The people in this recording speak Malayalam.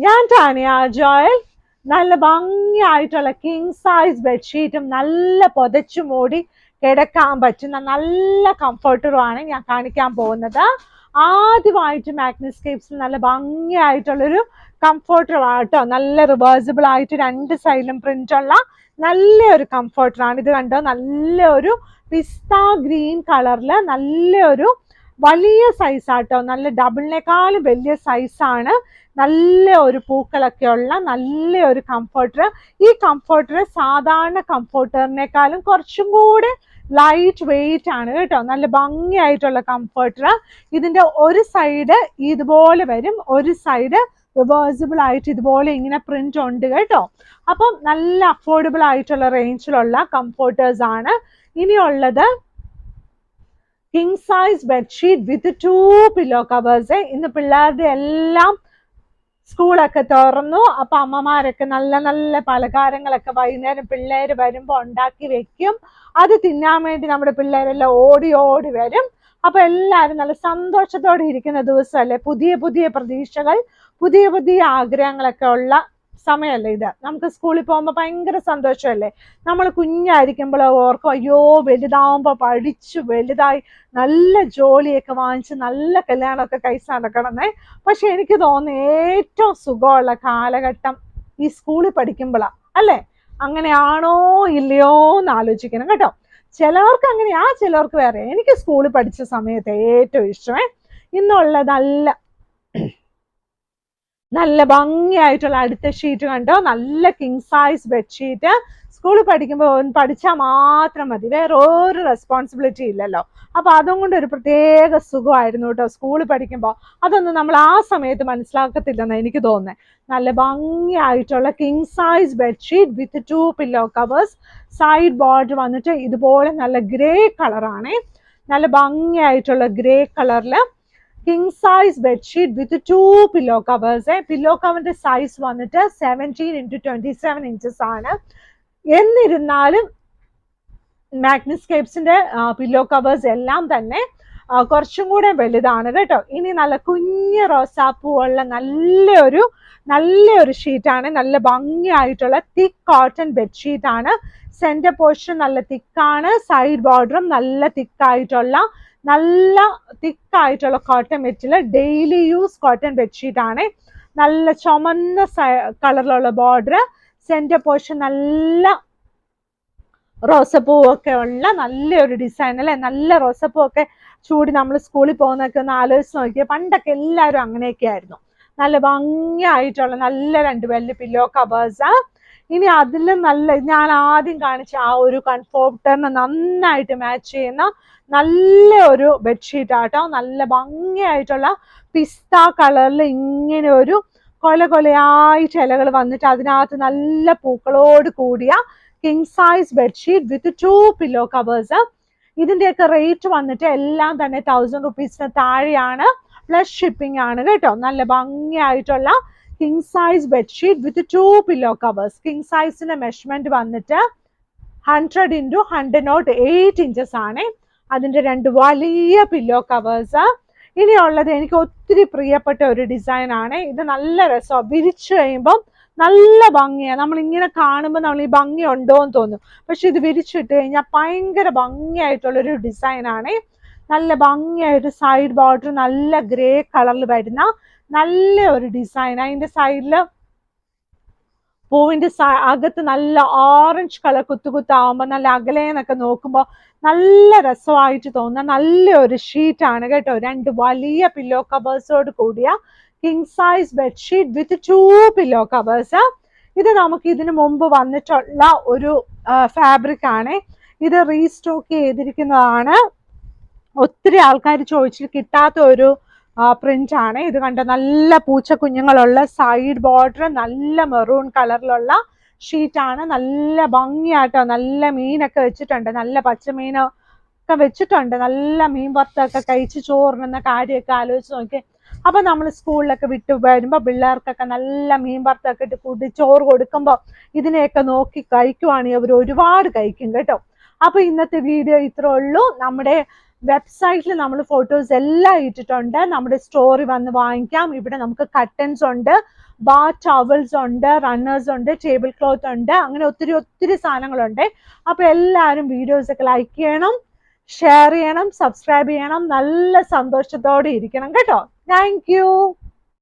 ഞാൻ ടാനിയ ജോയൽ. നല്ല ഭംഗിയായിട്ടുള്ള കിങ് സൈസ് ബെഡ്ഷീറ്റും നല്ല പുതച്ചു മൂടി കിടക്കാൻ പറ്റുന്ന നല്ല കംഫർട്ടറുമാണ് ഞാൻ കാണിക്കാൻ പോകുന്നത്. ആദ്യമായിട്ട് മാഗ്നസ്കേപ്സിൽ നല്ല ഭംഗിയായിട്ടുള്ളൊരു കംഫർട്ടർ ആട്ടോ. നല്ല റിവേഴ്സിബിൾ ആയിട്ട് രണ്ട് സൈഡിലും പ്രിന്റ് ഉള്ള നല്ലൊരു കംഫർട്ടറാണ്. ഇത് കണ്ടോ, നല്ലൊരു പിസ്ത ഗ്രീൻ കളറില് നല്ലൊരു വലിയ സൈസ് ആട്ടോ. നല്ല ഡബിളിനേക്കാളും വലിയ സൈസാണ്. നല്ല ഒരു പൂക്കളൊക്കെ ഉള്ള നല്ലൊരു കംഫർട്ടർ. ഈ കംഫർട്ടർ സാധാരണ കംഫർട്ടറിനേക്കാളും കുറച്ചും കൂടെ ലൈറ്റ് വെയിറ്റ് ആണ് കേട്ടോ. നല്ല ഭംഗിയായിട്ടുള്ള കംഫർട്ടർ. ഇതിന്റെ ഒരു സൈഡ് ഇതുപോലെ വരും, ഒരു സൈഡ് റിവേഴ്സിബിൾ ആയിട്ട് ഇതുപോലെ ഇങ്ങനെ പ്രിന്റ് ഉണ്ട് കേട്ടോ. അപ്പം നല്ല അഫോർഡബിൾ ആയിട്ടുള്ള റേഞ്ചിലുള്ള കംഫർട്ടേഴ്സ് ആണ്. ഇനിയുള്ളത് king size bedsheet with 2 pillow covers. ഇന്ന് പിള്ളേരുടെ എല്ലാം സ്കൂളൊക്കെ തുറന്നു. അപ്പൊ അമ്മമാരൊക്കെ നല്ല നല്ല പലഹാരങ്ങളൊക്കെ വൈകുന്നേരം പിള്ളേർ വരുമ്പോ ഉണ്ടാക്കി വെക്കും. അത് തിന്നാൻ വേണ്ടി നമ്മുടെ പിള്ളേരെല്ലാം ഓടി ഓടി വരും. അപ്പൊ എല്ലാവരും നല്ല സന്തോഷത്തോടെ ഇരിക്കുന്ന ദിവസമല്ലേ. പുതിയ പുതിയ പ്രതീക്ഷകൾ, പുതിയ പുതിയ ആഗ്രഹങ്ങളൊക്കെ ഉള്ള സമയമല്ലേ ഇത്. നമുക്ക് സ്കൂളിൽ പോകുമ്പോൾ ഭയങ്കര സന്തോഷമല്ലേ. നമ്മൾ കുഞ്ഞായിരിക്കുമ്പോൾ ഓർക്കും, അയ്യോ വലുതാവുമ്പോൾ പഠിച്ചു വലുതായി നല്ല ജോലിയൊക്കെ വാങ്ങിച്ച് നല്ല കല്യാണമൊക്കെ കഴിച്ച് നടക്കണമെന്നേ. പക്ഷെ എനിക്ക് തോന്നുന്നു ഏറ്റവും സുഖമുള്ള കാലഘട്ടം ഈ സ്കൂളിൽ പഠിക്കുമ്പോഴാണ് അല്ലേ. അങ്ങനെയാണോ ഇല്ലയോ എന്ന് ആലോചിക്കണം കേട്ടോ. ചിലവർക്ക് അങ്ങനെയാ, ചിലവർക്ക് വേറെ. എനിക്ക് സ്കൂളിൽ പഠിച്ച സമയത്ത് ഏറ്റവും ഇഷ്ടമേ ഇന്നുള്ള നല്ല ഭംഗിയായിട്ടുള്ള അടുത്ത ഷീറ്റ് കണ്ടോ. നല്ല കിങ് സൈസ് ബെഡ്ഷീറ്റ്. സ്കൂളിൽ പഠിക്കുമ്പോൾ പഠിച്ചാൽ മാത്രം മതി, വേറെ ഒരു റെസ്പോൺസിബിലിറ്റി ഇല്ലല്ലോ. അപ്പൊ അതും കൊണ്ട് ഒരു പ്രത്യേക സുഖമായിരുന്നു കേട്ടോ സ്കൂളിൽ പഠിക്കുമ്പോൾ. അതൊന്നും നമ്മൾ ആ സമയത്ത് മനസ്സിലാക്കത്തില്ലെന്ന് എനിക്ക് തോന്നുന്നത്. നല്ല ഭംഗിയായിട്ടുള്ള king size bedsheet with 2 pillow covers. Side border വന്നിട്ട് ഇതുപോലെ നല്ല ഗ്രേ കളറാണേ. നല്ല ഭംഗിയായിട്ടുള്ള ഗ്രേ കളറില് king size bedsheet with 2 pillow covers. Pillow കവറിന്റെ സൈസ് വന്നിട്ട് 17x27 ഇഞ്ചസ് ആണ്. എന്നിരുന്നാലും മാഗ്നസ്കേപ്സിന്റെ പില്ലോ കവേഴ്സ് എല്ലാം തന്നെ കുറച്ചും കൂടെ വലുതാണ് കേട്ടോ. ഇനി നല്ല കുഞ്ഞ് റോസാപ്പൂവുള്ള നല്ലൊരു ഷീറ്റാണ്. നല്ല ഭംഗിയായിട്ടുള്ള തിക്ക് കോട്ടൺ ബെഡ്ഷീറ്റ് ആണ്. സെന്റർ പോർഷൻ നല്ല തിക്കാണ്. സൈഡ് ബോർഡറും നല്ല തിക്കായിട്ടുള്ള cotton material daily use cotton bedsheet ആണ്. നല്ല ചുമന്ന കളറിലുള്ള ബോർഡർ. സെന്റർ പോർഷൻ നല്ല റോസപ്പൂവൊക്കെ ഉള്ള നല്ലൊരു ഡിസൈൻ അല്ലെ. നല്ല റോസപ്പൂവൊക്കെ ചൂടി നമ്മൾ സ്കൂളിൽ പോകുന്നതൊക്കെ ഒന്ന് ആലോചിച്ച് നോക്കിയാൽ പണ്ടൊക്കെ എല്ലാവരും അങ്ങനെയൊക്കെ ആയിരുന്നു. നല്ല ഭംഗിയായിട്ടുള്ള നല്ല 2 വലിയ പില്ലോ കവേഴ്സ്. ഇനി അതിൽ ഞാൻ ആദ്യം കാണിച്ച ആ ഒരു കംഫർട്ടറിന് നന്നായിട്ട് മാച്ച് ചെയ്യുന്ന നല്ലൊരു ബെഡ്ഷീറ്റ് ആട്ടോ. നല്ല ഭംഗിയായിട്ടുള്ള പിസ്ത കളറിൽ ഇങ്ങനെ ഒരു കൊലയായിട്ട് ഇലകൾ വന്നിട്ട് അതിനകത്ത് നല്ല പൂക്കളോട് കൂടിയ king size bedsheet with 2 pillow covers. ഇതിന്റെയൊക്കെ റേറ്റ് വന്നിട്ട് എല്ലാം തന്നെ 1000 റുപ്പീസിന് താഴെയാണ്. പ്ലസ് ഷിപ്പിംഗ് ആണ് കേട്ടോ. നല്ല ഭംഗിയായിട്ടുള്ള king size bedsheet with 2 pillow covers. King സൈസിന്റെ മെഷർമെന്റ് വന്നിട്ട് 100x108 ഇഞ്ചസ് ആണ്. അതിന്റെ 2 വലിയ പില്ലോ കവേഴ്സ്. ഇനിയുള്ളത് എനിക്ക് ഒത്തിരി പ്രിയപ്പെട്ട ഒരു ഡിസൈൻ ആണ്. ഇത് നല്ല രസമാണ്. വിരിച്ചു കഴിയുമ്പോൾ നല്ല ഭംഗിയാണ്. നമ്മൾ ഇങ്ങനെ കാണുമ്പോൾ നമ്മൾ ഈ ഭംഗി ഉണ്ടോ എന്ന് തോന്നും. പക്ഷെ ഇത് വിരിച്ചിട്ട് കഴിഞ്ഞാൽ ഭയങ്കര ഭംഗിയായിട്ടുള്ളൊരു ഡിസൈൻ ആണ്. നല്ല ഭംഗിയായിട്ട് സൈഡ് ബോർഡർ നല്ല ഗ്രേ കളറിൽ വരുന്ന നല്ല ഒരു ഡിസൈൻ. അതിന്റെ സൈഡില് പൂവിന്റെ അകത്ത് നല്ല ഓറഞ്ച് കളർ കുത്തുകുത്താവുമ്പോൾ നല്ല അകലേന്നൊക്കെ നോക്കുമ്പോൾ നല്ല രസമായിട്ട് തോന്നുന്ന നല്ലൊരു ഷീറ്റാണ് കേട്ടോ. 2 വലിയ പില്ലോ കവേഴ്സോട് കൂടിയ king size bedsheet with 2 pillow covers. ഇത് നമുക്ക് ഇതിനു മുമ്പ് വന്നിട്ടുള്ള ഒരു ഫാബ്രിക് ആണ്. ഇത് റീസ്റ്റോക്ക് ചെയ്തിരിക്കുന്നതാണ്. ഒത്തിരി ആൾക്കാർ ചോദിച്ചിട്ട് കിട്ടാത്ത ഒരു പ്രിന്റ് ആണ്. ഇത് കണ്ട നല്ല പൂച്ച കുഞ്ഞുങ്ങളുള്ള സൈഡ് ബോർഡർ നല്ല മെറൂൺ കളറിലുള്ള ഷീറ്റാണ്. നല്ല ഭംഗിയാട്ടോ. നല്ല മീനൊക്കെ വെച്ചിട്ടുണ്ട്. നല്ല പച്ചമീനൊക്കെ വെച്ചിട്ടുണ്ട്. നല്ല മീൻ വറുത്തൊക്കെ കഴിച്ച് ചോറിനെന്ന കാര്യമൊക്കെ ആലോചിച്ച് നോക്കി. അപ്പൊ നമ്മൾ സ്കൂളിലൊക്കെ വിട്ടു വരുമ്പോൾ പിള്ളേർക്കൊക്കെ നല്ല മീൻ വറുത്തൊക്കെ ഇട്ട് കൂട്ടി ചോറ് കൊടുക്കുമ്പോൾ ഇതിനെയൊക്കെ നോക്കി കഴിക്കുവാണെങ്കിൽ അവർ ഒരുപാട് കഴിക്കും കേട്ടോ. അപ്പൊ ഇന്നത്തെ വീഡിയോ ഇത്രേ ഉള്ളൂ. നമ്മുടെ വെബ്സൈറ്റിൽ നമ്മൾ ഫോട്ടോസ് എല്ലാം ഇട്ടിട്ടുണ്ട്. നമ്മുടെ സ്റ്റോറി വന്ന് വാങ്ങിക്കാം. ഇവിടെ നമുക്ക് കട്ടൻസ് ഉണ്ട്, ബാർ ടവൽസ് ഉണ്ട്, റണ്ണേഴ്സ് ഉണ്ട്, ടേബിൾ ക്ലോത്ത് ഉണ്ട്, അങ്ങനെ ഒത്തിരി സാധനങ്ങളുണ്ട്. അപ്പൊ എല്ലാവരും വീഡിയോസ് ഒക്കെ ലൈക്ക് ചെയ്യണം, ഷെയർ ചെയ്യണം, സബ്സ്ക്രൈബ് ചെയ്യണം. നല്ല സന്തോഷത്തോടെ ഇരിക്കണം കേട്ടോ. Thank you.